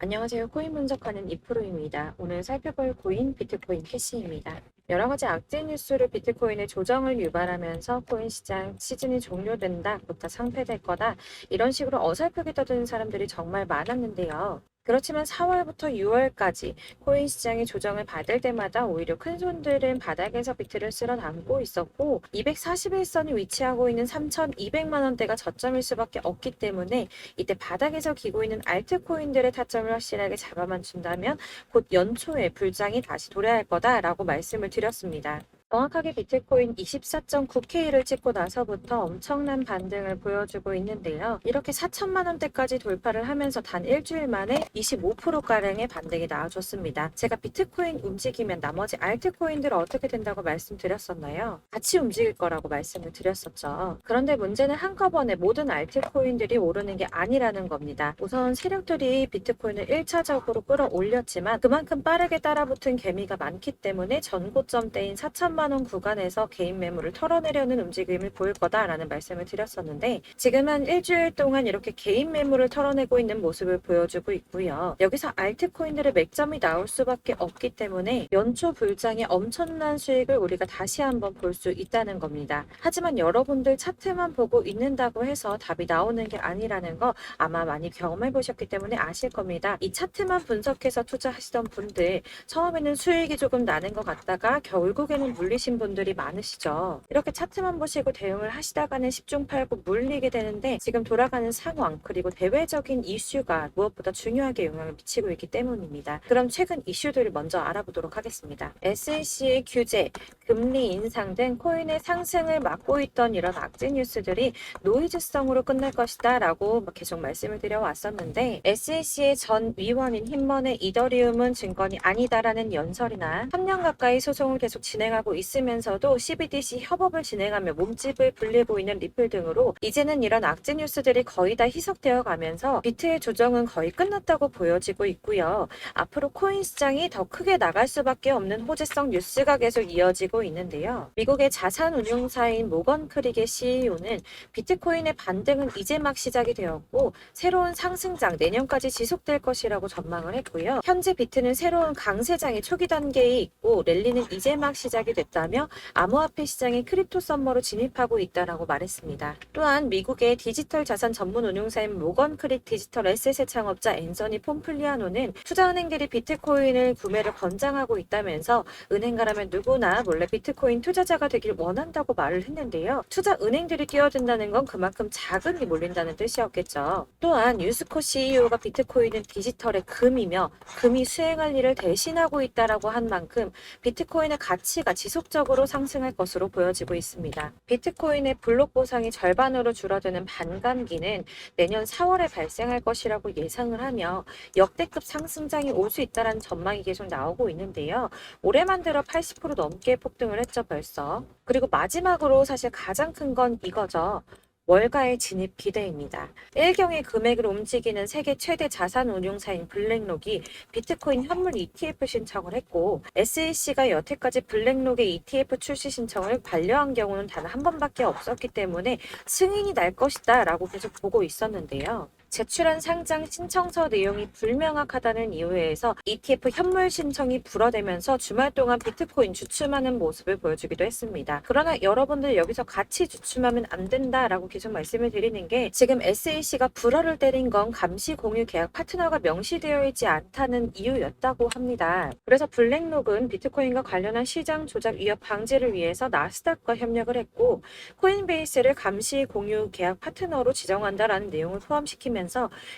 안녕하세요. 코인 분석하는 이프로입니다. 오늘 살펴볼 코인 비트코인 캐시입니다. 여러 가지 악재 뉴스로 비트코인의 조정을 유발하면서 코인 시장 시즌이 종료된다, 부터 상폐될 거다, 이런 식으로 어설프게 떠드는 사람들이 정말 많았는데요. 그렇지만 4월부터 6월까지 코인 시장이 조정을 받을 때마다 오히려 큰 손들은 바닥에서 비트를 쓸어 담고 있었고, 241선이 위치하고 있는 3,200만 원대가 저점일 수밖에 없기 때문에 이때 바닥에서 기고 있는 알트코인들의 타점을 확실하게 잡아만 준다면 곧 연초에 불장이 다시 도래할 거다라고 말씀을 드렸습니다. 정확하게 비트코인 24.9K를 찍고 나서부터 엄청난 반등을 보여주고 있는데요. 이렇게 4천만 원대까지 돌파를 하면서 단 일주일 만에 25%가량의 반등이 나와줬습니다. 제가 비트코인 움직이면 나머지 알트코인들은 어떻게 된다고 말씀드렸었나요? 같이 움직일 거라고 말씀을 드렸었죠. 그런데 문제는 한꺼번에 모든 알트코인들이 오르는 게 아니라는 겁니다. 우선 세력들이 비트코인을 1차적으로 끌어올렸지만 그만큼 빠르게 따라붙은 개미가 많기 때문에 전고점대인 4천만 원 구간에서 개인 매물을 털어내려는 움직임을 보일 거다라는 말씀을 드렸었는데, 지금은 일주일 동안 이렇게 개인 매물을 털어내고 있는 모습을 보여주고 있고요. 여기서 알트코인들의 맥점이 나올 수밖에 없기 때문에 연초 불장의 엄청난 수익을 우리가 다시 한번 볼 수 있다는 겁니다. 하지만 여러분들 차트만 보고 있는다고 해서 답이 나오는 게 아니라는 거 아마 많이 경험해 보셨기 때문에 아실 겁니다. 이 차트만 분석해서 투자하시던 분들, 처음에는 수익이 조금 나는 것 같다가 결국에는 물리신 분들이 많으시죠. 이렇게 차트만 보시고 대응을 하시다가는 10중 8구 물리게 되는데, 지금 돌아가는 상황 그리고 대외적인 이슈가 무엇보다 중요하게 영향을 미치고 있기 때문입니다. 그럼 최근 이슈들을 먼저 알아보도록 하겠습니다. SEC의 규제, 금리 인상 등 코인의 상승을 막고 있던 이런 악재 뉴스들이 노이즈성으로 끝날 것이다 라고 계속 말씀을 드려왔었는데, SEC의 전 위원인 힘먼의 이더리움은 증권이 아니다라는 연설이나 3년 가까이 소송을 계속 진행하고 있으면서도 CBDC 협업을 진행하며 몸집을 불리고 있는 리플 등으로 이제는 이런 악재 뉴스들이 거의 다 희석되어 가면서 비트의 조정은 거의 끝났다고 보여지고 있고요. 앞으로 코인 시장이 더 크게 나갈 수밖에 없는 호재성 뉴스가 계속 이어지고 있는데요. 미국의 자산 운용사인 모건 크릭의 CEO는 비트코인의 반등은 이제 막 시작이 되었고 새로운 상승장 내년까지 지속될 것이라고 전망을 했고요. 현재 비트는 새로운 강세장의 초기 단계에 있고 랠리는 이제 막 시작이 됐다며 암호화폐 시장의 크립토 썸머로 진입하고 있다라고 말했습니다. 또한 미국의 디지털 자산 전문 운용사인 모건 크릭 디지털 에셋의 창업자 앤서니 폼플리아노는 투자은행들이 비트코인을 구매를 권장하고 있다면서 은행가라면 누구나 몰래 비트코인 투자자가 되길 원한다고 말을 했는데요. 투자 은행들이 뛰어든다는 건 그만큼 자금이 몰린다는 뜻이었겠죠. 또한 유스코 CEO가 비트코인은 디지털의 금이며 금이 수행할 일을 대신하고 있다라고 한 만큼 비트코인의 가치가 지속적으로 상승할 것으로 보여지고 있습니다. 비트코인의 블록 보상이 절반으로 줄어드는 반감기는 내년 4월에 발생할 것이라고 예상을 하며 역대급 상승장이 올 수 있다는 전망이 계속 나오고 있는데요. 올해만 들어 80% 넘게 폭등을 했죠, 벌써. 그리고 마지막으로 사실 가장 큰 건 이거죠. 월가의 진입 기대입니다. 일경의 금액을 움직이는 세계 최대 자산 운용사인 블랙록이 비트코인 현물 ETF 신청을 했고, SEC가 여태까지 블랙록의 ETF 출시 신청을 반려한 경우는 단 한 번밖에 없었기 때문에 승인이 날 것이다 라고 계속 보고 있었는데요. 제출한 상장 신청서 내용이 불명확하다는 이유에서 ETF 현물 신청이 불어대면서 주말 동안 비트코인 주춤하는 모습을 보여주기도 했습니다. 그러나 여러분들 여기서 같이 주춤하면 안 된다라고 계속 말씀을 드리는 게, 지금 SEC가 불어를 때린 건 감시 공유 계약 파트너가 명시되어 있지 않다는 이유였다고 합니다. 그래서 블랙록은 비트코인과 관련한 시장 조작 위협 방지를 위해서 나스닥과 협력을 했고 코인베이스를 감시 공유 계약 파트너로 지정한다라는 내용을 포함시키면서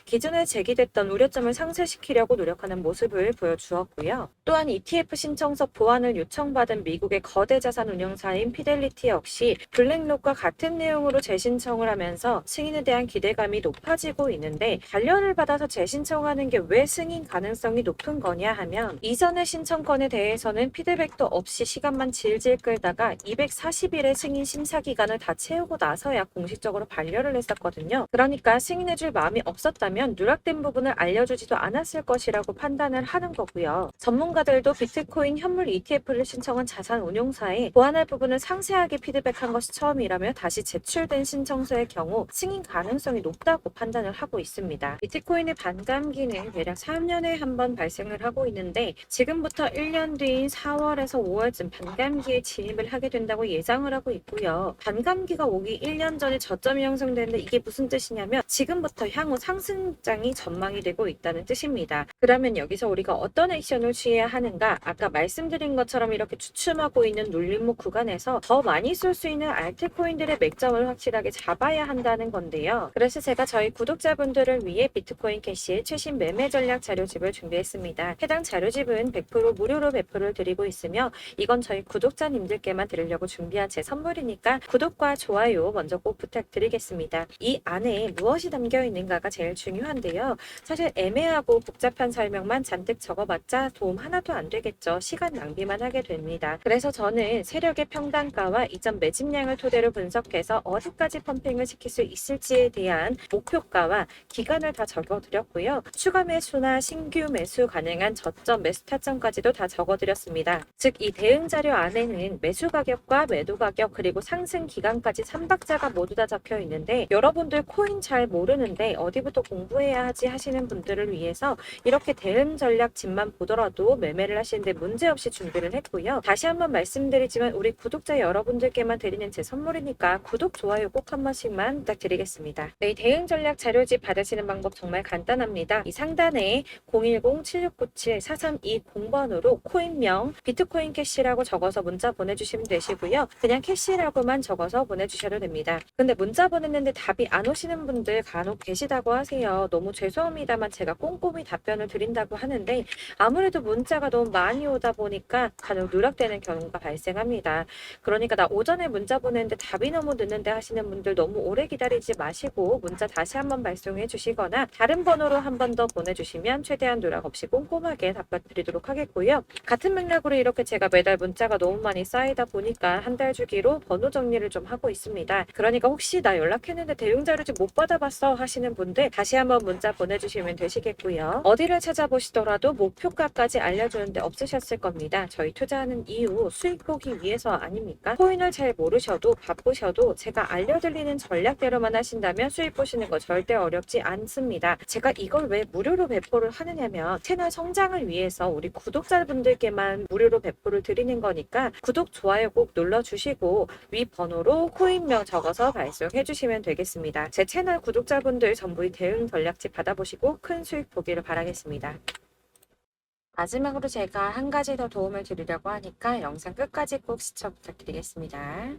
기존에 제기됐던 우려점을 상쇄시키려고 노력하는 모습을 보여주었고요. 또한 ETF 신청서 보완을 요청받은 미국의 거대 자산 운용사인 피델리티 역시 블랙록과 같은 내용으로 재신청을 하면서 승인에 대한 기대감이 높아지고 있는데, 반려를 받아서 재신청하는 게 왜 승인 가능성이 높은 거냐 하면, 이전의 신청건에 대해서는 피드백도 없이 시간만 질질 끌다가 240일의 승인 심사 기간을 다 채우고 나서야 공식적으로 반려를 했었거든요. 그러니까 승인해줄 마음이 마음이 없었다면 누락된 부분을 알려주지도 않았을 것이라고 판단을 하는 거고요. 전문가들도 비트코인 현물 ETF를 신청한 자산 운용사에 보완할 부분을 상세하게 피드백한 것이 처음이라며 다시 제출된 신청서의 경우 승인 가능성이 높다고 판단을 하고 있습니다. 비트코인의 반감기는 대략 3년에 한 번 발생을 하고 있는데 지금부터 1년 뒤인 4월에서 5월쯤 반감기에 진입을 하게 된다고 예상을 하고 있고요. 반감기가 오기 1년 전에 저점이 형성되는데 이게 무슨 뜻이냐면 지금부터 향후 상승장이 전망이 되고 있다는 뜻입니다. 그러면 여기서 우리가 어떤 액션을 취해야 하는가? 아까 말씀드린 것처럼 이렇게 주춤하고 있는 눌림목 구간에서 더 많이 쏠 수 있는 알트코인들의 맥점을 확실하게 잡아야 한다는 건데요. 그래서 제가 저희 구독자분들을 위해 비트코인 캐시의 최신 매매 전략 자료집을 준비했습니다. 해당 자료집은 100% 무료로 배포를 드리고 있으며 이건 저희 구독자님들께만 드리려고 준비한 제 선물이니까 구독과 좋아요 먼저 꼭 부탁드리겠습니다. 이 안에 무엇이 담겨 있는가가 제일 중요한데요. 사실 애매하고 복잡한 설명만 잔뜩 적어봤자 도움 하나도 안 되겠죠. 시간 낭비만 하게 됩니다. 그래서 저는 세력의 평단가와 이전 매집량을 토대로 분석해서 어디까지 펌핑을 시킬 수 있을지에 대한 목표가와 기간을 다 적어드렸고요. 추가 매수나 신규 매수 가능한 저점 매수 타점까지도 다 적어드렸습니다. 즉 이 대응 자료 안에는 매수 가격과 매도 가격 그리고 상승 기간까지 3박자가 모두 다 적혀 있는데 여러분들 코인 잘 모르는데 어디부터 공부해야 하지 하시는 분들을 위해서 이렇게 대응 전략 집만 보더라도 매매를 하시는데 문제없이 준비를 했고요. 다시 한번 말씀드리지만 우리 구독자 여러분들께만 드리는 제 선물이니까 구독, 좋아요 꼭 한 번씩만 부탁드리겠습니다. 네, 대응 전략 자료집 받으시는 방법 정말 간단합니다. 이 상단에 010-7697-4320번으로 코인명 비트코인 캐시라고 적어서 문자 보내주시면 되시고요. 그냥 캐시라고만 적어서 보내주셔도 됩니다. 근데 문자 보냈는데 답이 안 오시는 분들 간혹 계시다고 하세요. 너무 죄송합니다만 제가 꼼꼼히 답변을 드린다고 하는데 아무래도 문자가 너무 많이 오다 보니까 간혹 누락되는 경우가 발생합니다. 그러니까 나 오전에 문자 보냈는데 답이 너무 늦는데 하시는 분들 너무 오래 기다리지 마시고 문자 다시 한번 발송해 주시거나 다른 번호로 한 번 더 보내주시면 최대한 누락 없이 꼼꼼하게 답변 드리도록 하겠고요. 같은 맥락으로 이렇게 제가 매달 문자가 너무 많이 쌓이다 보니까 한 달 주기로 번호 정리를 좀 하고 있습니다. 그러니까 혹시 나 연락했는데 대응 자료집 못 받아봤어 하시는 분들 다시 한번 문자 보내주시면 되시겠고요. 어디를 찾아보시더라도 목표가까지 알려주는데 없으셨을 겁니다. 저희 투자하는 이유 수익 보기 위해서 아닙니까? 코인을 잘 모르셔도 바쁘셔도 제가 알려드리는 전략대로만 하신다면 수익 보시는 거 절대 어렵지 않습니다. 제가 이걸 왜 무료로 배포를 하느냐면 채널 성장을 위해서 우리 구독자분들께만 무료로 배포를 드리는 거니까 구독, 좋아요 꼭 눌러주시고 위 번호로 코인명 적어서 발송해 주시면 되겠습니다. 제 채널 구독자분들 전부 이 대응 전략집 받아보시고 큰 수익 보기를 바라겠습니다. 마지막으로 제가 한 가지 더 도움을 드리려고 하니까 영상 끝까지 꼭 시청 부탁드리겠습니다.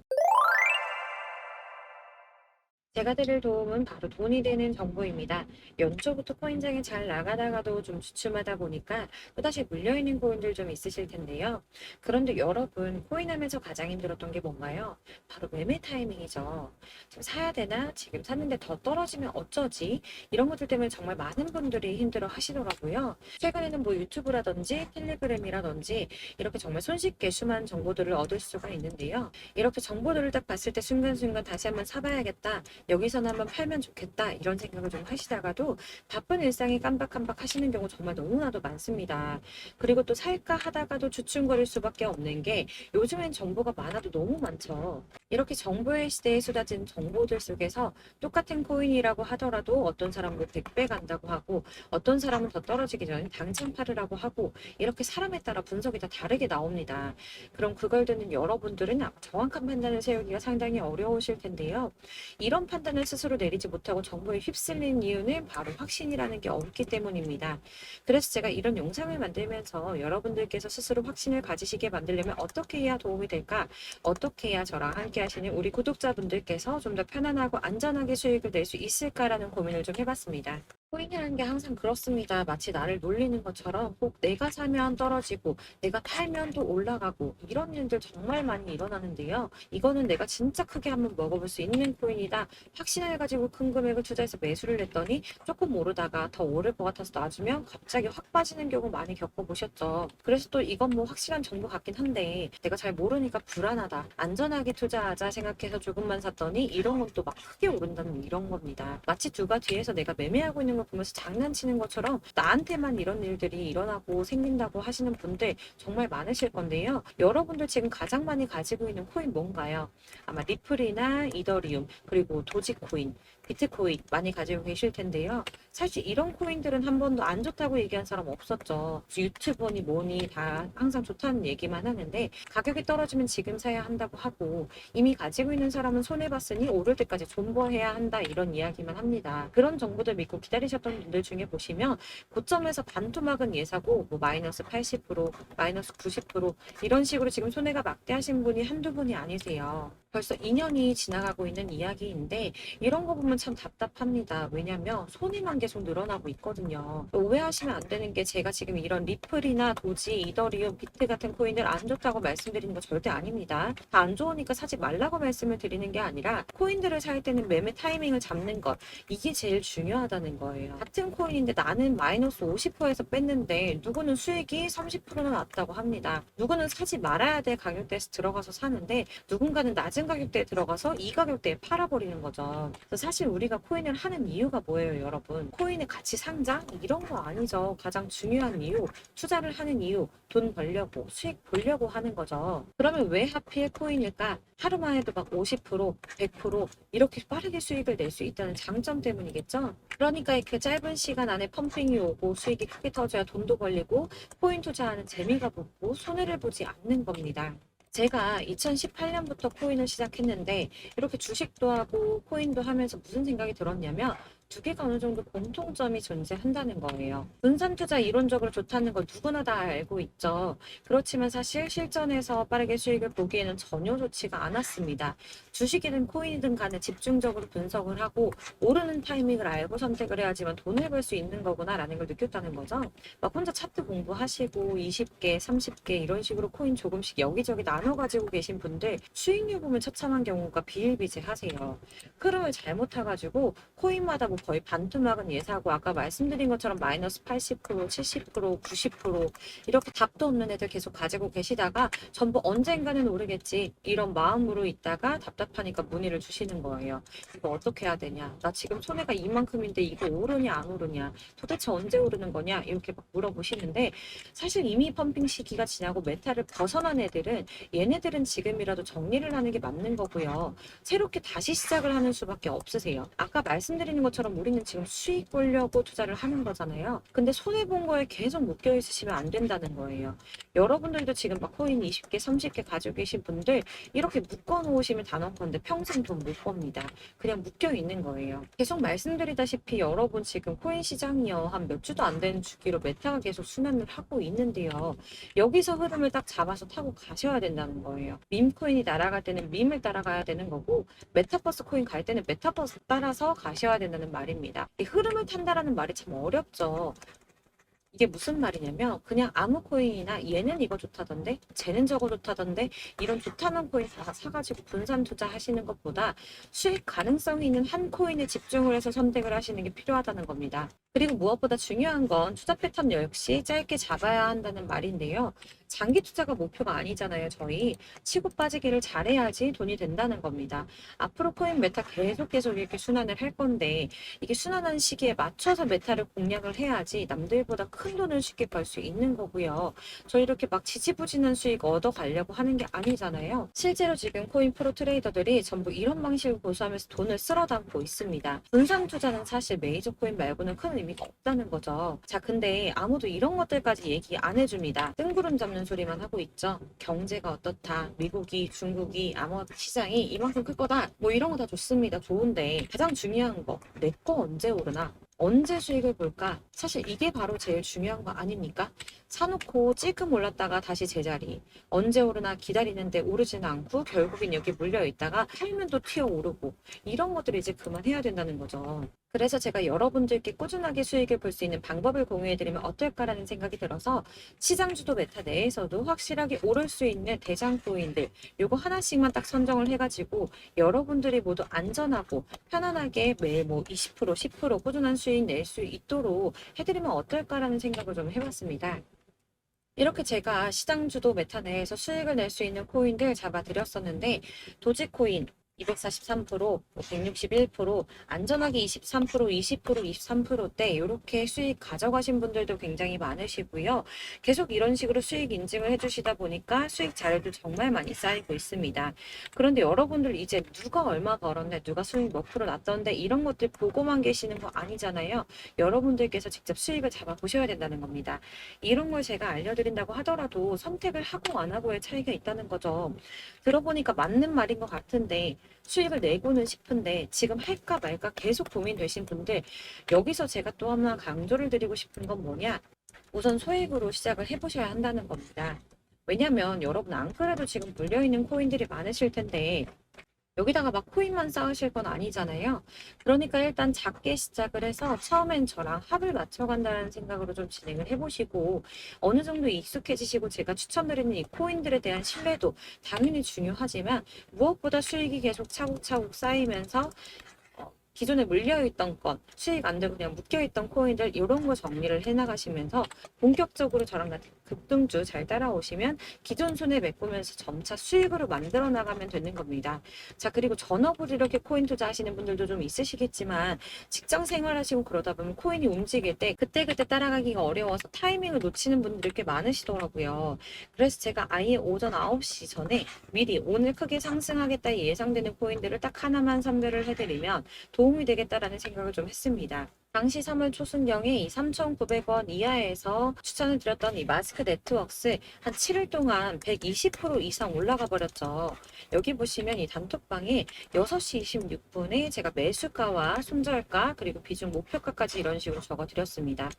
제가 드릴 도움은 바로 돈이 되는 정보입니다. 연초부터 코인장이 잘 나가다가도 좀 주춤하다 보니까 또다시 물려있는 코인들 좀 있으실 텐데요. 그런데 여러분, 코인하면서 가장 힘들었던 게 뭔가요? 바로 매매 타이밍이죠. 지금 사야 되나? 지금 샀는데 더 떨어지면 어쩌지? 이런 것들 때문에 정말 많은 분들이 힘들어 하시더라고요. 최근에는 뭐 유튜브라든지 텔레그램이라든지 이렇게 정말 손쉽게 수많은 정보들을 얻을 수가 있는데요. 이렇게 정보들을 딱 봤을 때 순간순간 다시 한번 사봐야겠다. 여기서는 한번 팔면 좋겠다 이런 생각을 좀 하시다가도 바쁜 일상에 깜박깜박 하시는 경우 정말 너무나도 많습니다. 그리고 또 살까 하다가도 주춤거릴 수밖에 없는 게 요즘엔 정보가 많아도 너무 많죠. 이렇게 정보의 시대에 쏟아진 정보들 속에서 똑같은 코인이라고 하더라도 어떤 사람은 100배 간다고 하고 어떤 사람은 더 떨어지기 전에 당장 팔으라고 하고 이렇게 사람에 따라 분석이 다 다르게 나옵니다. 그럼 그걸 듣는 여러분들은 정확한 판단을 세우기가 상당히 어려우실 텐데요. 이런 판단을 스스로 내리지 못하고 정보에 휩쓸린 이유는 바로 확신이라는 게 없기 때문입니다. 그래서 제가 이런 영상을 만들면서 여러분들께서 스스로 확신을 가지시게 만들려면 어떻게 해야 도움이 될까? 어떻게 해야 저랑 함께 하시는 우리 구독자분들께서 좀 더 편안하고 안전하게 수익을 낼 수 있을까라는 고민을 좀 해봤습니다. 코인이라는 게 항상 그렇습니다. 마치 나를 놀리는 것처럼 꼭 내가 사면 떨어지고 내가 팔면 또 올라가고 이런 일들 정말 많이 일어나는데요. 이거는 내가 진짜 크게 한번 먹어볼 수 있는 코인이다. 확신해가지고 큰 금액을 투자해서 매수를 했더니 조금 오르다가 더 오를 것 같아서 놔주면 갑자기 확 빠지는 경우 많이 겪어보셨죠. 그래서 또 이건 뭐 확실한 정보 같긴 한데 내가 잘 모르니까 불안하다. 안전하게 투자하자 생각해서 조금만 샀더니 이런 건 또 막 크게 오른다는 이런 겁니다. 마치 누가 뒤에서 내가 매매하고 있는 걸 보면서 장난치는 것처럼 나한테만 이런 일들이 일어나고 생긴다고 하시는 분들 정말 많으실 건데요. 여러분들 지금 가장 많이 가지고 있는 코인 뭔가요? 아마 리플이나 이더리움, 그리고 도지코인, 비트코인 많이 가지고 계실 텐데요. 사실 이런 코인들은 한 번도 안 좋다고 얘기한 사람 없었죠. 유튜버니 뭐니 다 항상 좋다는 얘기만 하는데 가격이 떨어지면 지금 사야 한다고 하고 이미 가지고 있는 사람은 손해봤으니 오를 때까지 존버해야 한다 이런 이야기만 합니다. 그런 정보들 믿고 기다리셨던 분들 중에 보시면 고점에서 반토막은 예사고 뭐 마이너스 80%, 마이너스 90% 이런 식으로 지금 손해가 막대하신 분이 한두 분이 아니세요. 벌써 2년이 지나가고 있는 이야기인데 이런 거 보면 참 답답합니다. 왜냐면 손해만 계속 늘어나고 있거든요. 오해하시면 안 되는 게 제가 지금 이런 리플이나 도지, 이더리움, 비트 같은 코인을 안 좋다고 말씀드리는 거 절대 아닙니다. 다 안 좋으니까 사지 말라고 말씀을 드리는 게 아니라 코인들을 살 때는 매매 타이밍을 잡는 것 이게 제일 중요하다는 거예요. 같은 코인인데 나는 마이너스 50%에서 뺐는데 누구는 수익이 30%나 났다고 합니다. 누구는 사지 말아야 될 가격대에서 들어가서 사는데 누군가는 낮은 가격대에 들어가서 이 가격대에 팔아버리는 거죠. 그래서 사실 우리가 코인을 하는 이유가 뭐예요, 여러분? 코인의 가치 상장? 이런 거 아니죠. 가장 중요한 이유, 투자를 하는 이유, 돈 벌려고, 수익 보려고 하는 거죠. 그러면 왜 하필 코인일까? 하루만 해도 막 50%, 100% 이렇게 빠르게 수익을 낼 수 있다는 장점 때문이겠죠? 그러니까 이렇게 짧은 시간 안에 펌핑이 오고 수익이 크게 터져야 돈도 벌리고 코인 투자하는 재미가 붙고 손해를 보지 않는 겁니다. 제가 2018년부터 코인을 시작했는데 이렇게 주식도 하고 코인도 하면서 무슨 생각이 들었냐면 두 개가 어느 정도 공통점이 존재한다는 거예요. 분산 투자 이론적으로 좋다는 건 누구나 다 알고 있죠. 그렇지만 사실 실전에서 빠르게 수익을 보기에는 전혀 좋지가 않았습니다. 주식이든 코인이든 간에 집중적으로 분석을 하고 오르는 타이밍을 알고 선택을 해야지만 돈을 벌 수 있는 거구나라는 걸 느꼈다는 거죠. 막 혼자 차트 공부하시고 20개, 30개 이런 식으로 코인 조금씩 여기저기 나눠 가지고 계신 분들 수익률 보면 처참한 경우가 비일비재하세요. 흐름을 잘못 타가지고 코인마다 뭐 거의 반토막은 예사고 아까 말씀드린 것처럼 마이너스 80%, 70%, 90% 이렇게 답도 없는 애들 계속 가지고 계시다가 전부 언젠가는 오르겠지 이런 마음으로 있다가 답답하니까 문의를 주시는 거예요. 이거 어떻게 해야 되냐? 나 지금 손해가 이만큼인데 이거 오르냐 안 오르냐? 도대체 언제 오르는 거냐? 이렇게 막 물어보시는데 사실 이미 펌핑 시기가 지나고 메타를 벗어난 애들은 얘네들은 지금이라도 정리를 하는 게 맞는 거고요. 새롭게 다시 시작을 하는 수밖에 없으세요. 아까 말씀드리는 것처럼 우리는 지금 수익 보려고 투자를 하는 거잖아요. 근데 손해본 거에 계속 묶여 있으시면 안 된다는 거예요. 여러분들도 지금 막 코인 20개, 30개 가지고 계신 분들 이렇게 묶어 놓으시면 단언컨대 평생 돈 못 법니다. 그냥 묶여 있는 거예요. 계속 말씀드리다시피 여러분 지금 코인 시장이요. 한 몇 주도 안 되는 주기로 메타가 계속 순환을 하고 있는데요. 여기서 흐름을 딱 잡아서 타고 가셔야 된다는 거예요. 밈 코인이 날아갈 때는 밈을 따라가야 되는 거고 메타버스 코인 갈 때는 메타버스 따라서 가셔야 된다는 말입니다. 이 흐름을 탄다라는 말이 참 어렵죠. 이게 무슨 말이냐면 그냥 아무 코인이나 얘는 이거 좋다던데 쟤는 저거 좋다던데 이런 좋다는 코인 다 사가지고 분산 투자하시는 것보다 수익 가능성이 있는 한 코인에 집중을 해서 선택을 하시는 게 필요하다는 겁니다. 그리고 무엇보다 중요한 건 투자 패턴 역시 짧게 잡아야 한다는 말인데요. 장기 투자가 목표가 아니잖아요. 저희 치고 빠지기를 잘해야지 돈이 된다는 겁니다. 앞으로 코인 메타 계속 이렇게 순환을 할 건데 이게 순환하는 시기에 맞춰서 메타를 공략을 해야지 남들보다 큰 돈을 쉽게 벌 수 있는 거고요. 저 이렇게 막 지지부진한 수익 얻어 가려고 하는 게 아니잖아요. 실제로 지금 코인 프로 트레이더들이 전부 이런 방식을 고수하면서 돈을 쓸어 담고 있습니다. 분산 투자는 사실 메이저 코인 말고는 큰 의미가 없다는 거죠. 자, 근데 아무도 이런 것들까지 얘기 안 해줍니다. 뜬구름 잡는 소리만 하고 있죠. 경제가 어떻다. 미국이, 중국이, 암호화폐 시장이 이만큼 클 거다. 뭐 이런 거 다 좋습니다. 좋은데 가장 중요한 거, 내 거 언제 오르나? 언제 수익을 볼까? 사실 이게 바로 제일 중요한 거 아닙니까? 사놓고 찔끔 올랐다가 다시 제자리. 언제 오르나 기다리는데 오르지는 않고 결국엔 여기 물려 있다가 팔면 또 튀어 오르고 이런 것들을 이제 그만해야 된다는 거죠. 그래서 제가 여러분들께 꾸준하게 수익을 볼 수 있는 방법을 공유해드리면 어떨까라는 생각이 들어서 시장주도 메타 내에서도 확실하게 오를 수 있는 대장 코인들 요거 하나씩만 딱 선정을 해가지고 여러분들이 모두 안전하고 편안하게 매일 뭐 20%, 10% 꾸준한 수익 낼 수 있도록 해드리면 어떨까라는 생각을 좀 해봤습니다. 이렇게 제가 시장주도 메타 내에서 수익을 낼 수 있는 코인들 잡아드렸었는데 도지코인 243%, 161%, 안전하게 23%, 20%, 23%대 이렇게 수익 가져가신 분들도 굉장히 많으시고요. 계속 이런 식으로 수익 인증을 해주시다 보니까 수익 자료도 정말 많이 쌓이고 있습니다. 그런데 여러분들 이제 누가 얼마 벌었네, 누가 수익 몇 프로 났던데 이런 것들 보고만 계시는 거 아니잖아요. 여러분들께서 직접 수익을 잡아보셔야 된다는 겁니다. 이런 걸 제가 알려드린다고 하더라도 선택을 하고 안 하고의 차이가 있다는 거죠. 들어보니까 맞는 말인 것 같은데 수익을 내고는 싶은데 지금 할까 말까 계속 고민되신 분들 여기서 제가 또 하나 강조를 드리고 싶은 건 뭐냐? 우선 소액으로 시작을 해보셔야 한다는 겁니다. 왜냐면 여러분 안 그래도 지금 물려있는 코인들이 많으실 텐데 여기다가 막 코인만 쌓으실 건 아니잖아요. 그러니까 일단 작게 시작을 해서 처음엔 저랑 합을 맞춰간다는 생각으로 좀 진행을 해보시고 어느 정도 익숙해지시고 제가 추천드리는 이 코인들에 대한 신뢰도 당연히 중요하지만 무엇보다 수익이 계속 차곡차곡 쌓이면서 기존에 물려있던 건 수익 안 되고 그냥 묶여있던 코인들 이런 거 정리를 해나가시면서 본격적으로 저랑 같은 급등주 잘 따라오시면 기존 손해 메꾸면서 점차 수익으로 만들어 나가면 되는 겁니다. 자, 그리고 전업으로 이렇게 코인 투자하시는 분들도 좀 있으시겠지만 직장 생활하시고 그러다 보면 코인이 움직일 때 그때그때 따라가기가 어려워서 타이밍을 놓치는 분들이 꽤 많으시더라고요. 그래서 제가 아예 오전 9시 전에 미리 오늘 크게 상승하겠다 예상되는 코인들을 딱 하나만 선별을 해드리면 도움이 되겠다라는 생각을 좀 했습니다. 당시 3월 초순경에 이 3,900원 이하에서 추천을 드렸던 이 마스크 네트워크스 한 7일 동안 120% 이상 올라가 버렸죠. 여기 보시면 이 단톡방에 6시 26분에 제가 매수가와 손절가 그리고 비중 목표가까지 이런 식으로 적어 드렸습니다.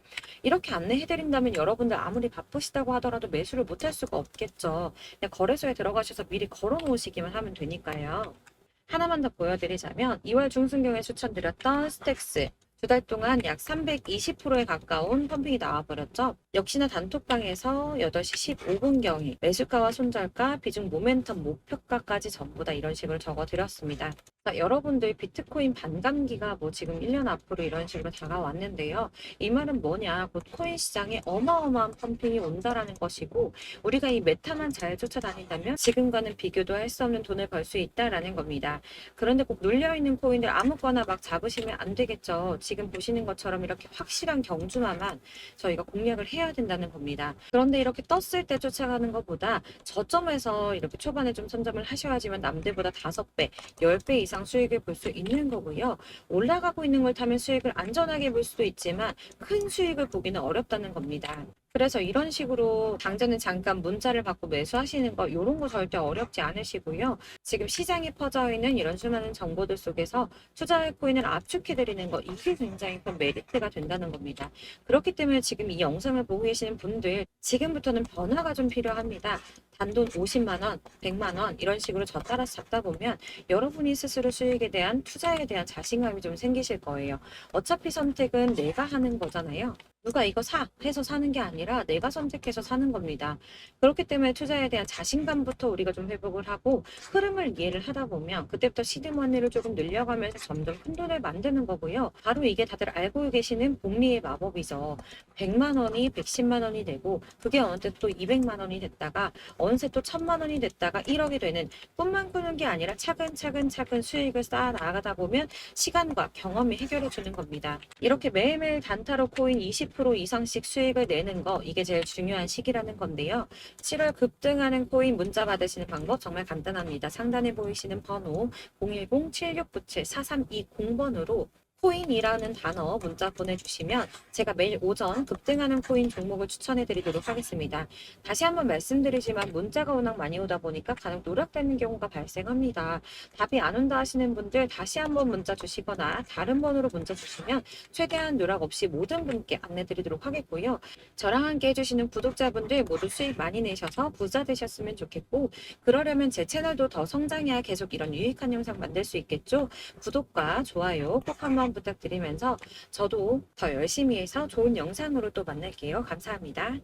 이렇게 안내해 드린다면 여러분들 아무리 바쁘시다고 하더라도 매수를 못할 수가 없겠죠. 그냥 거래소에 들어가셔서 미리 걸어 놓으시기만 하면 되니까요. 하나만 더 보여드리자면 2월 중순경에 추천드렸던 스택스 2달 동안 약 320%에 가까운 펌핑이 나와버렸죠. 역시나 단톡방에서 8시 15분경에 매수가와 손절가, 비중 모멘텀 목표가까지 전부 다 이런 식으로 적어드렸습니다. 여러분들 비트코인 반감기가 뭐 지금 1년 앞으로 이런 식으로 다가왔는데요. 이 말은 뭐냐? 곧 코인 시장에 어마어마한 펌핑이 온다라는 것이고 우리가 이 메타만 잘 쫓아다닌다면 지금과는 비교도 할 수 없는 돈을 벌 수 있다라는 겁니다. 그런데 꼭 눌려있는 코인들 아무거나 막 잡으시면 안 되겠죠. 지금 보시는 것처럼 이렇게 확실한 경주만만 저희가 공략을 해야 된다는 겁니다. 그런데 이렇게 떴을 때 쫓아가는 것보다 저점에서 이렇게 초반에 좀 선점을 하셔야지만 남들보다 5배, 10배 이상 수익을 볼 수 있는 거고요. 올라가고 있는 걸 타면 수익을 안전하게 볼 수도 있지만 큰 수익을 보기는 어렵다는 겁니다. 그래서 이런 식으로 당장은 잠깐 문자를 받고 매수하시는 거 이런 거 절대 어렵지 않으시고요. 지금 시장에 퍼져 있는 이런 수많은 정보들 속에서 투자할 코인을 압축해드리는 거 이게 굉장히 큰 메리트가 된다는 겁니다. 그렇기 때문에 지금 이 영상을 보고 계시는 분들 지금부터는 변화가 좀 필요합니다. 단돈 50만 원, 100만 원 이런 식으로 저 따라서 잡다 보면 여러분이 스스로 수익에 대한 투자에 대한 자신감이 좀 생기실 거예요. 어차피 선택은 내가 하는 거잖아요. 누가 이거 사 해서 사는 게 아니라 내가 선택해서 사는 겁니다. 그렇기 때문에 투자에 대한 자신감부터 우리가 좀 회복을 하고 흐름을 이해를 하다 보면 그때부터 시드머니를 조금 늘려가면서 점점 큰 돈을 만드는 거고요. 바로 이게 다들 알고 계시는 복리의 마법이죠. 100만 원이 110만 원이 되고 그게 어느새 또 200만 원이 됐다가 어느새 또 1000만 원이 됐다가 1억이 되는 꿈만 꾸는 게 아니라 차근차근 수익을 쌓아 나가다 보면 시간과 경험이 해결해 주는 겁니다. 이렇게 매일매일 단타로 코인 20% 이상씩 수익을 내는 거 이게 제일 중요한 시기라는 건데요. 7월 급등하는 코인 문자 받으시는 방법 정말 간단합니다. 상단에 보이시는 번호 010-7697-4320번으로 코인이라는 단어 문자 보내주시면 제가 매일 오전 급등하는 코인 종목을 추천해 드리도록 하겠습니다. 다시 한번 말씀드리지만 문자가 워낙 많이 오다 보니까 간혹 누락되는 경우가 발생합니다. 답이 안 온다 하시는 분들 다시 한번 문자 주시거나 다른 번호로 문자 주시면 최대한 누락 없이 모든 분께 안내 드리도록 하겠고요. 저랑 함께 해주시는 구독자분들 모두 수익 많이 내셔서 부자 되셨으면 좋겠고, 그러려면 제 채널도 더 성장해야 계속 이런 유익한 영상 만들 수 있겠죠. 구독과 좋아요 꼭 한번 부탁드리면서 저도 더 열심히 해서 좋은 영상으로 또 만날게요. 감사합니다.